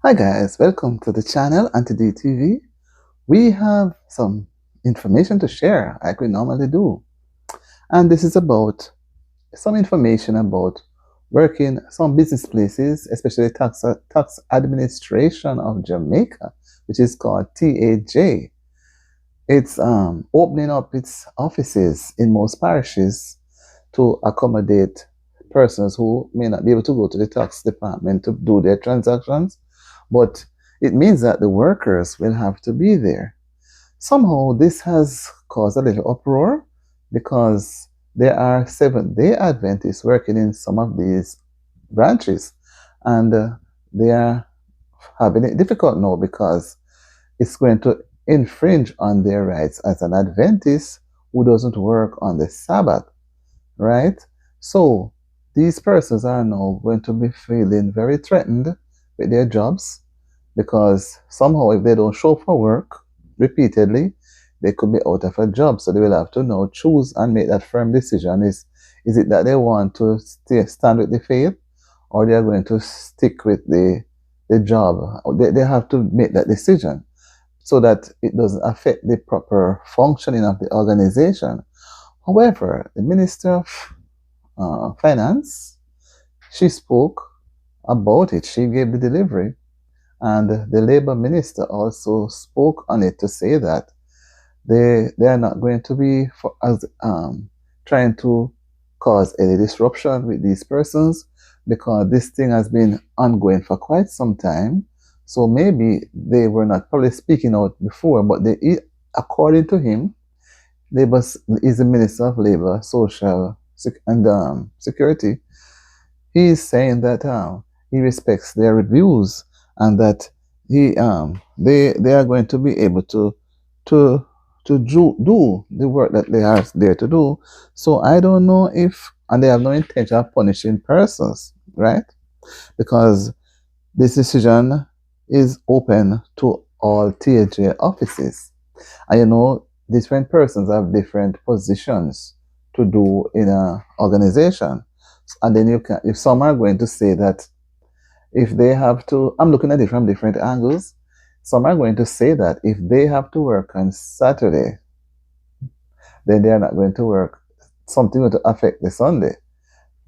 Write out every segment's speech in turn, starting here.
Hi guys, welcome to the channel and to DTV. We have some information to share like we normally do. And this is about some information about working some business places, especially tax administration of Jamaica, which is called TAJ. It's opening up its offices in most parishes to accommodate persons who may not be able to go to the tax department to do their transactions, but it means that the workers will have to be there. Somehow, this has caused a little uproar because there are Seventh-day Adventists working in some of these branches, and they are having it difficult now because it's going to infringe on their rights as an Adventist who doesn't work on the Sabbath, right? So these persons are now going to be feeling very threatened with their jobs because somehow if they don't show for work repeatedly, they could be out of a job. So they will have to now choose and make that firm decision. Is it that they want to stand with the faith, or they are going to stick with the job? They have to make that decision so that it doesn't affect the proper functioning of the organization. However, the Minister of Finance, she spoke about it. She gave the delivery. And the Labour Minister also spoke on it to say that they are not going to be trying to cause any disruption with these persons because this thing has been ongoing for quite some time. So maybe they were not probably speaking out before, but according to him, Labour is the Minister of Labour, Social and Security. He is saying that he respects their reviews and that they are going to be able to do the work that they are there to do. So I don't know if, and they have no intention of punishing persons, right? Because this decision is open to all TAJ offices. And you know, different persons have different positions to do in an organization. And then if some are going to say that if they have to, I'm looking at it from different angles. Some are going to say that if they have to work on Saturday, then they are not going to work. Something will affect the Sunday.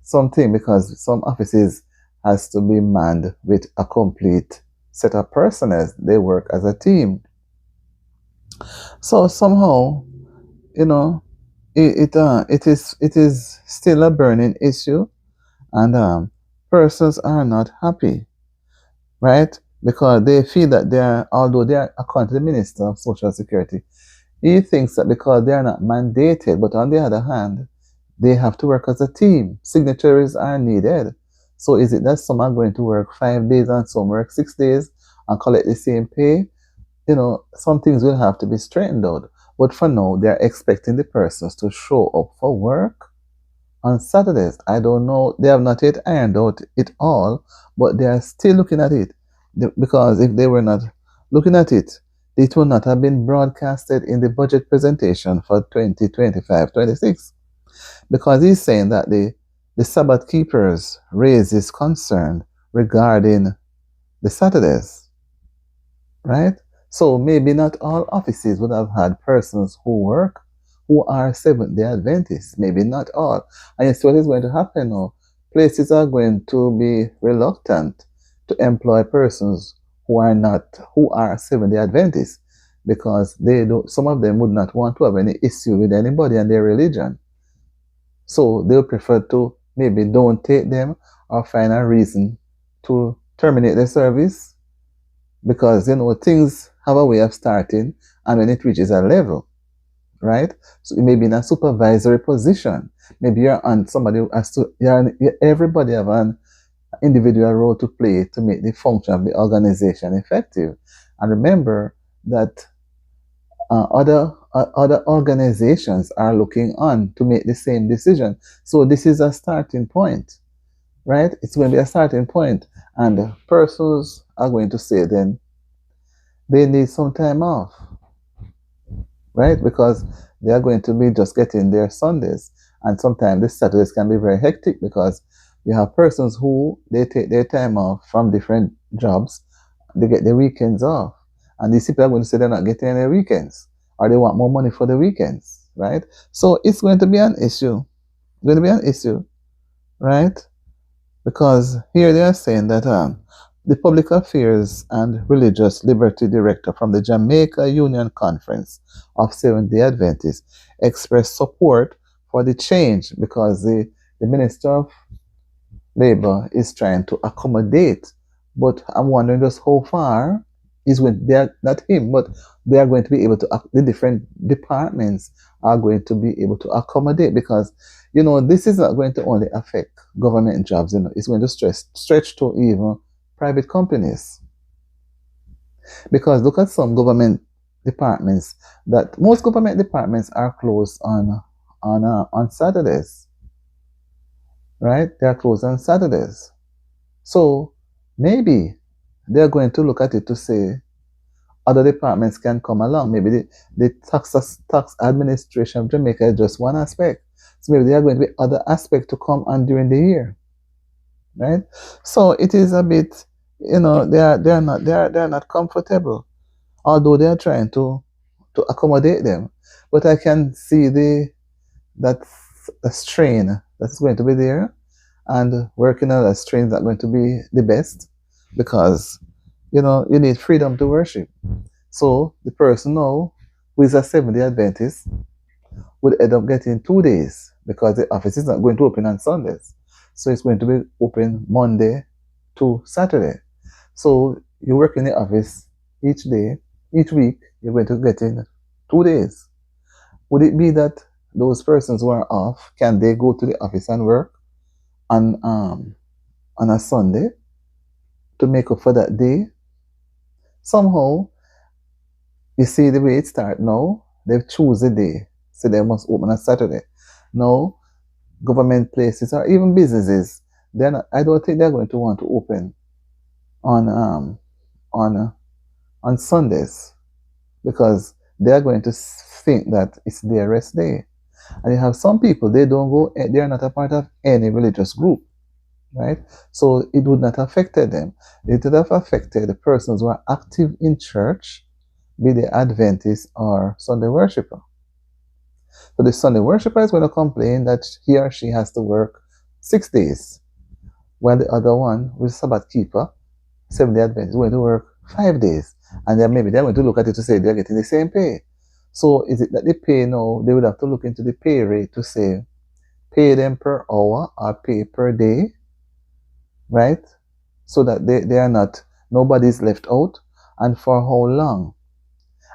Something because some offices has to be manned with a complete set of personnel. They work as a team. So somehow, you know, it is still a burning issue, and persons are not happy, right? Because they feel that although they are, according to the Minister of Social Security, he thinks that because they are not mandated, but on the other hand, they have to work as a team. Signatories are needed. So is it that some are going to work 5 days and some work 6 days and collect the same pay? You know, some things will have to be straightened out. But for now, they're expecting the persons to show up for work on Saturdays. I don't know. They have not yet ironed out it all, but they are still looking at it. Because if they were not looking at it, it would not have been broadcasted in the budget presentation for 2025-26. Because he's saying that the Sabbath keepers raises concern regarding the Saturdays, right? So maybe not all offices would have had persons who are Seventh-day Adventists. Maybe not all. And you see what is going to happen now? Places are going to be reluctant to employ persons who are Seventh-day Adventists because some of them would not want to have any issue with anybody and their religion. So they'll prefer to maybe don't take them or find a reason to terminate their service because, you know, things have a way of starting, and when it reaches a level, right? So you may be in a supervisory position. Maybe you're on somebody who has to, everybody have an individual role to play to make the function of the organization effective. And remember that other organizations are looking on to make the same decision. So this is a starting point, right? It's going to be a starting point, and persons are going to say then they need some time off, right? Because they are going to be just getting their Sundays, and sometimes the Saturdays can be very hectic because You have persons who they take their time off from different jobs. They get their weekends off. And these people are going to say they're not getting any weekends, or they want more money for the weekends, right? So it's going to be an issue. Going to be an issue, right? Because here they are saying that the Public Affairs and Religious Liberty Director from the Jamaica Union Conference of Seventh-day Adventists expressed support for the change because the Minister of Labor is trying to accommodate. But I'm wondering just how far is when they're not him, but they are going to be able to, the different departments are going to be able to accommodate, because this is not going to only affect government jobs, it's going to stretch to even private companies. Because look at some government departments, that most government departments are closed on Saturdays, right? They are closed on Saturdays. So maybe they're going to look at it to say other departments can come along. Maybe the tax administration of Jamaica is just one aspect. So maybe there are going to be other aspects to come on during the year, right? So it is a bit, they're not comfortable, although they are trying to accommodate them. But I can see that strain that's going to be there, and working on that strain is not going to be the best, because you need freedom to worship. So the person now who is a Seventh-day Adventist would end up getting 2 days, because the office is not going to open on Sundays. So it's going to be open Monday to Saturday. So you work in the office each day, each week, you're going to get in 2 days. Would it be that those persons who are off, can they go to the office and work on a Sunday to make up for that day? Somehow, you see the way it starts now, they've choose a day, so they must open on Saturday. Now, government places or even businesses, I don't think they're going to want to open on Sundays, because they're going to think that it's their rest day. And you have some people, they are not a part of any religious group, right? So it would not have affected them. It would have affected the persons who are active in church, be they Adventist or Sunday worshiper. So the Sunday worshiper is going to complain that he or she has to work 6 days, while the other one, which is Sabbath keeper, Seventh-day Adventist, is going to work 5 days. And then maybe they're going to look at it to say they're getting the same pay. So is it that they pay now? They would have to look into the pay rate to say, pay them per hour or pay per day, right? So that they are not, nobody's left out. And for how long?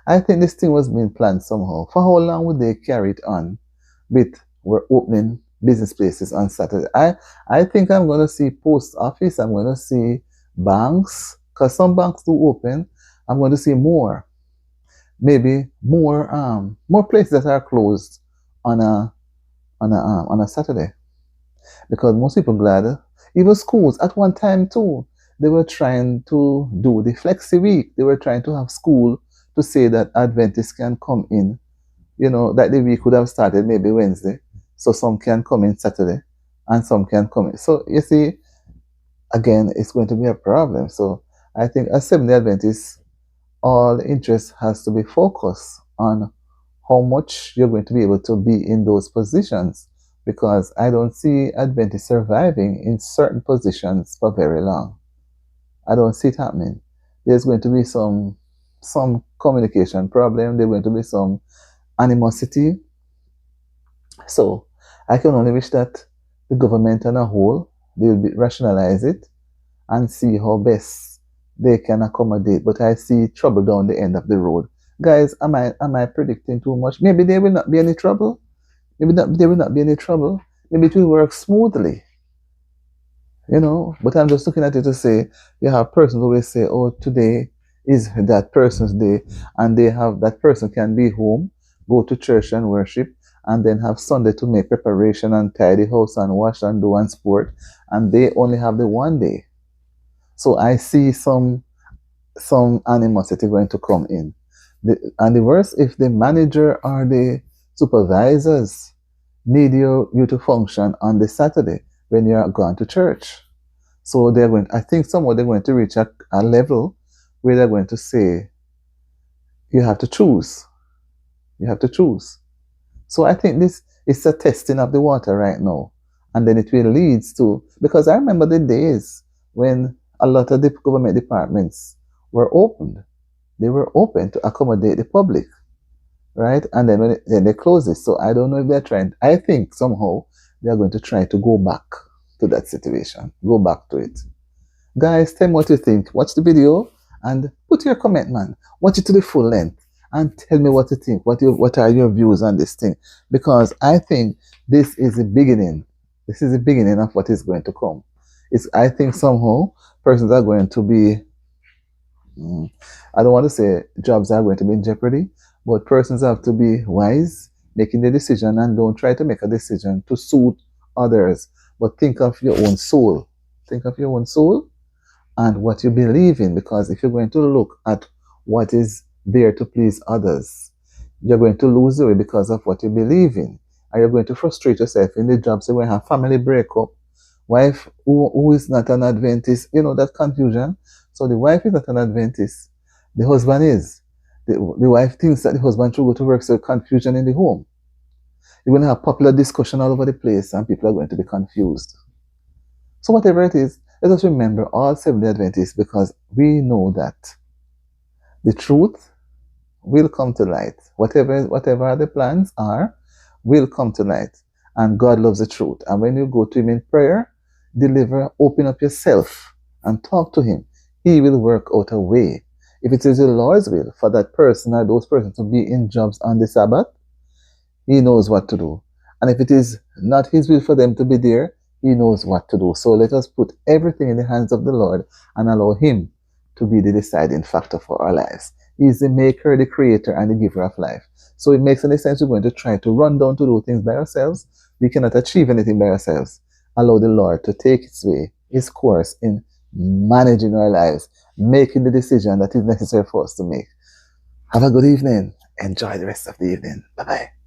I think this thing was being planned somehow. For how long would they carry it on with we're opening business places on Saturday? I think I'm going to see post office. I'm going to see banks, because some banks do open. I'm going to see more, maybe more places that are closed on a Saturday, because most people glad. Even schools at one time too, they were trying to do the flexi week. They were trying to have school to say that Adventists can come in, that the week could have started maybe Wednesday, so some can come in Saturday and some can come in. So you see, again, it's going to be a problem. So I think as Seventh-day Adventists, all interest has to be focused on how much you're going to be able to be in those positions, because I don't see Adventists surviving in certain positions for very long. I don't see it happening. There's going to be some communication problem. There's going to be some animosity. So I can only wish that the government on a whole, they will rationalize it and see how best they can accommodate. But I see trouble down the end of the road. Guys, am I predicting too much? Maybe there will not be any trouble. Maybe there will not be any trouble. Maybe it will work smoothly. But I'm just looking at it to say, you have persons who always say, oh, today is that person's day, and that person can be home, go to church and worship, and then have Sunday to make preparation and tidy house and wash and do and sport, and they only have the one day. So I see some animosity going to come in. And the worst, if the manager or the supervisors need you to function on the Saturday, when you're gone to church. So they're going, I think somehow they're going to reach a level where they're going to say, you have to choose. You have to choose. So I think this is a testing of the water right now. And then it will lead to, because I remember the days when a lot of the government departments were opened. They were open to accommodate the public, right? And then then they close it. So I don't know if they're trying. I think somehow they're going to try to go back to that situation, go back to it. Guys, tell me what you think. Watch the video and put your comment, man. Watch it to the full length and tell me what you think. What are your views on this thing? Because I think this is the beginning. This is the beginning of what is going to come. I think somehow persons are going to be, I don't want to say jobs are going to be in jeopardy, but persons have to be wise, making the decision, and don't try to make a decision to suit others, but think of your own soul. Think of your own soul and what you believe in, because if you're going to look at what is there to please others, you're going to lose the way because of what you believe in, and you're going to frustrate yourself in the job. So when you have family breakup, wife who is not an Adventist, that confusion. So the wife is not an Adventist, the husband is. The wife thinks that the husband should go to work, so confusion in the home. You're going to have popular discussion all over the place, and people are going to be confused. So whatever it is, let us remember all Seventh-day Adventists, because we know that the truth will come to light. Whatever the plans are, will come to light. And God loves the truth. And when you go to Him in prayer, open up yourself and talk to Him. He will work out a way. If it is the Lord's will for that person or those persons to be in jobs on the Sabbath, He knows what to do. And if it is not His will for them to be there, He knows what to do. So let us put everything in the hands of the Lord and allow Him to be the deciding factor for our lives. He is the maker, the creator, and the giver of life. So it makes any sense we're going to try to run down to do things by ourselves. We cannot achieve anything by ourselves. Allow the Lord to take His course in managing our lives, making the decision that is necessary for us to make. Have a good evening. Enjoy the rest of the evening. Bye-bye.